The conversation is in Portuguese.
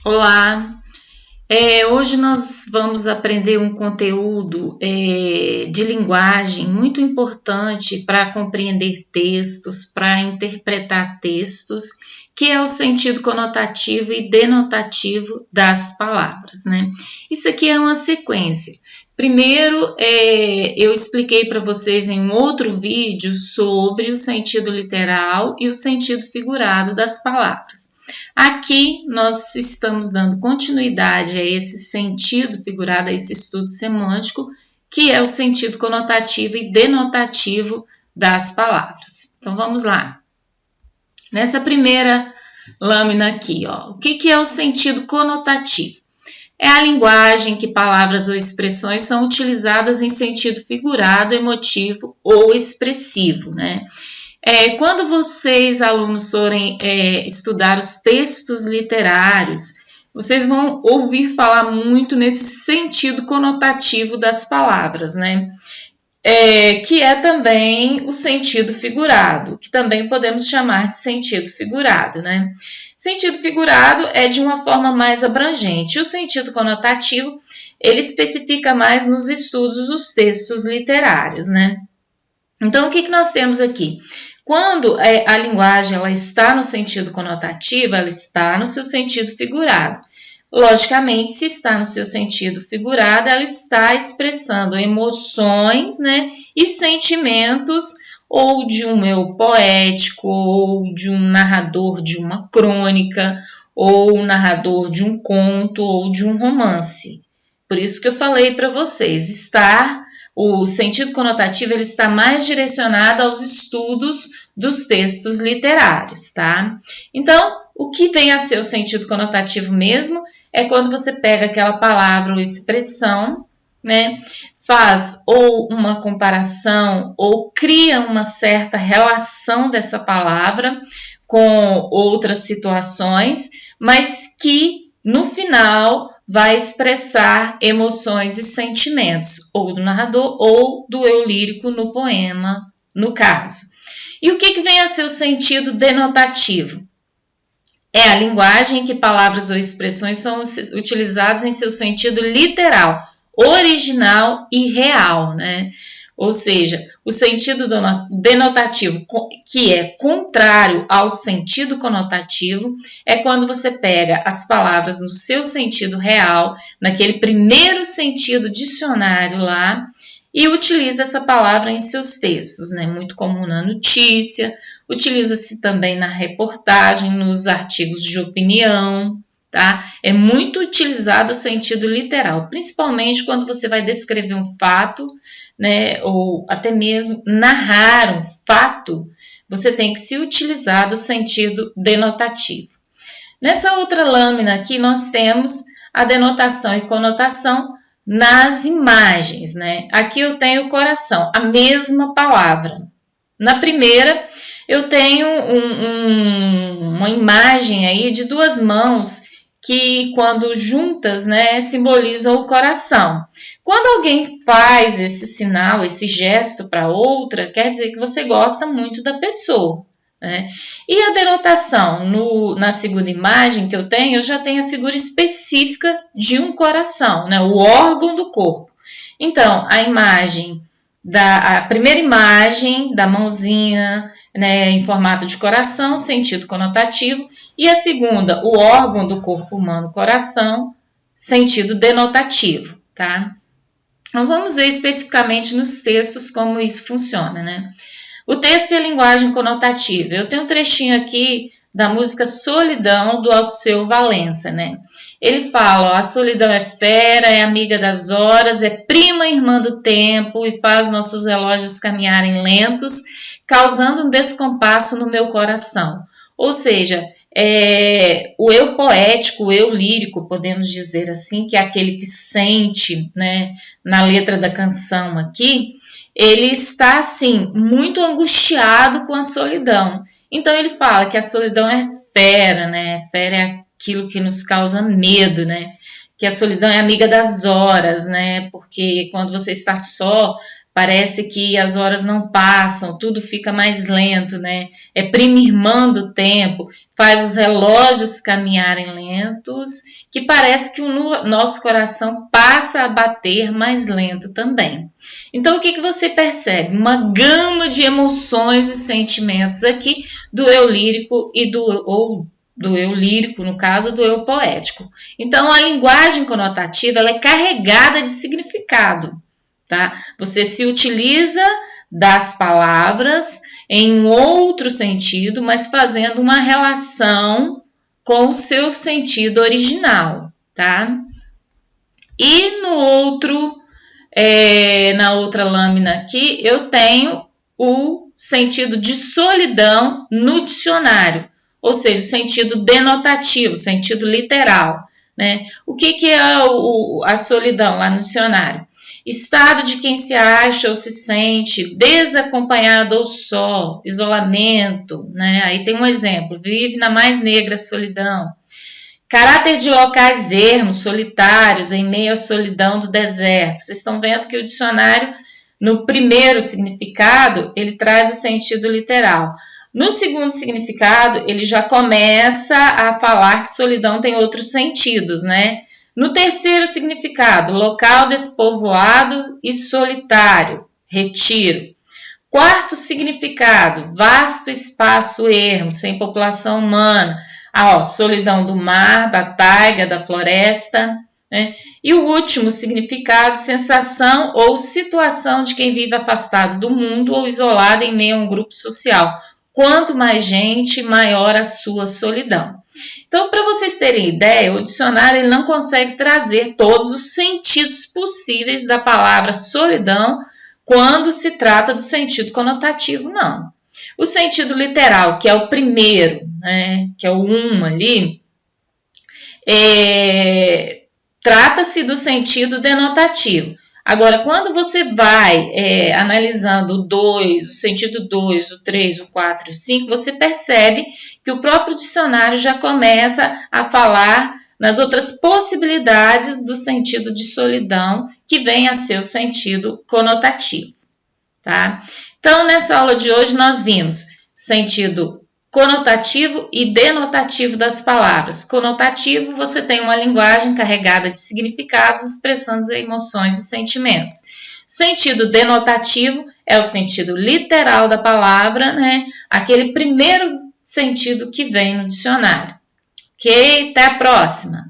Olá, hoje nós vamos aprender um conteúdo de linguagem muito importante para compreender textos, para interpretar textos, que é o sentido conotativo e denotativo das palavras, né? Isso aqui é uma sequência. Primeiro, eu expliquei para vocês em um outro vídeo sobre o sentido literal e o sentido figurado das palavras. Aqui nós estamos dando continuidade a esse sentido figurado, a esse estudo semântico, que é o sentido conotativo e denotativo das palavras. Então vamos lá. Nessa primeira lâmina aqui, ó, o que é o sentido conotativo? É a linguagem que palavras ou expressões são utilizadas em sentido figurado, emotivo ou expressivo, né? Quando vocês, alunos, forem estudar os textos literários, vocês vão ouvir falar muito nesse sentido conotativo das palavras, né? Que é também o sentido figurado, que também podemos chamar de sentido figurado, né? Sentido figurado é de uma forma mais abrangente. O sentido conotativo, ele especifica mais nos estudos dos textos literários, né? Então, o que nós temos aqui? Quando a linguagem ela está no sentido conotativo, ela está no seu sentido figurado. Logicamente, se está no seu sentido figurado, ela está expressando emoções, né, e sentimentos, ou de um eu poético, ou de um narrador de uma crônica, ou um narrador de um conto, ou de um romance. Por isso que eu falei para vocês, o sentido conotativo ele está mais direcionado aos estudos dos textos literários, tá? Então, o que vem a ser o sentido conotativo mesmo é quando você pega aquela palavra ou expressão, né? Faz ou uma comparação ou cria uma certa relação dessa palavra com outras situações, mas que no final vai expressar emoções e sentimentos, ou do narrador ou do eu lírico no poema, no caso. E o que vem a ser o sentido denotativo? É a linguagem em que palavras ou expressões são utilizadas em seu sentido literal, original e real, né? Ou seja, o sentido denotativo, que é contrário ao sentido conotativo, é quando você pega as palavras no seu sentido real, naquele primeiro sentido dicionário lá, e utiliza essa palavra em seus textos, né? Muito comum na notícia, utiliza-se também na reportagem, nos artigos de opinião, tá? É muito utilizado o sentido literal, principalmente quando você vai descrever um fato, né? Ou até mesmo narrar um fato, você tem que se utilizar do sentido denotativo. Nessa outra lâmina aqui, nós temos a denotação e conotação nas imagens, né? Aqui eu tenho o coração, a mesma palavra. Na primeira, eu tenho uma imagem aí de duas mãos que, quando juntas, né, simbolizam o coração. Quando alguém faz esse sinal, esse gesto para outra, quer dizer que você gosta muito da pessoa, né? E a denotação, na segunda imagem que eu já tenho a figura específica de um coração, né, o órgão do corpo. Então, a primeira imagem da mãozinha, né, em formato de coração, sentido conotativo, e a segunda, o órgão do corpo humano, coração, sentido denotativo, tá? Então, vamos ver especificamente nos textos como isso funciona, né? O texto e a linguagem conotativa. Eu tenho um trechinho aqui da música Solidão, do Alceu Valença, né? Ele fala, ó, a solidão é fera, é amiga das horas, é prima irmã do tempo e faz nossos relógios caminharem lentos, causando um descompasso no meu coração. Ou seja, o eu poético, o eu lírico, podemos dizer assim, que é aquele que sente, né, na letra da canção aqui, ele está, assim, muito angustiado com a solidão. Então, ele fala que a solidão é fera, né? Fera é aquilo que nos causa medo, né? Que a solidão é amiga das horas, né? Porque quando você está só, parece que as horas não passam, tudo fica mais lento, né? É primirmando o tempo, faz os relógios caminharem lentos, que parece que o nosso coração passa a bater mais lento também. Então, o que você percebe? Uma gama de emoções e sentimentos aqui do eu lírico e do eu lírico, no caso, do eu poético. Então, a linguagem conotativa ela é carregada de significado, tá? Você se utiliza das palavras em um outro sentido, mas fazendo uma relação com o seu sentido original, tá? E no outro, na outra lâmina aqui, eu tenho o sentido de solidão no dicionário, ou seja, o sentido denotativo, o sentido literal, né? O que é a solidão lá no dicionário? Estado de quem se acha ou se sente desacompanhado ou só, isolamento, né? Aí tem um exemplo, vive na mais negra solidão. Caráter de locais ermos, solitários, em meio à solidão do deserto. Vocês estão vendo que o dicionário, no primeiro significado, ele traz o sentido literal. No segundo significado, ele já começa a falar que solidão tem outros sentidos, né? No terceiro significado, local despovoado e solitário, retiro. Quarto significado, vasto espaço ermo, sem população humana. Solidão do mar, da taiga, da floresta. Né? E o último significado, sensação ou situação de quem vive afastado do mundo ou isolado em meio a um grupo social. Quanto mais gente, maior a sua solidão. Então, para vocês terem ideia, o dicionário ele não consegue trazer todos os sentidos possíveis da palavra solidão quando se trata do sentido conotativo, não. O sentido literal, que é o primeiro, né, que é o ali, trata-se do sentido denotativo. Agora, quando você vai analisando o 2, o sentido 2, o 3, o 4 e o 5, você percebe que o próprio dicionário já começa a falar nas outras possibilidades do sentido de solidão, que vem a ser o sentido conotativo. Tá? Então, nessa aula de hoje, nós vimos sentido conotativo e denotativo das palavras. Conotativo, você tem uma linguagem carregada de significados expressando emoções e sentimentos. Sentido denotativo é o sentido literal da palavra, né? Aquele primeiro sentido que vem no dicionário. Ok? Até a próxima!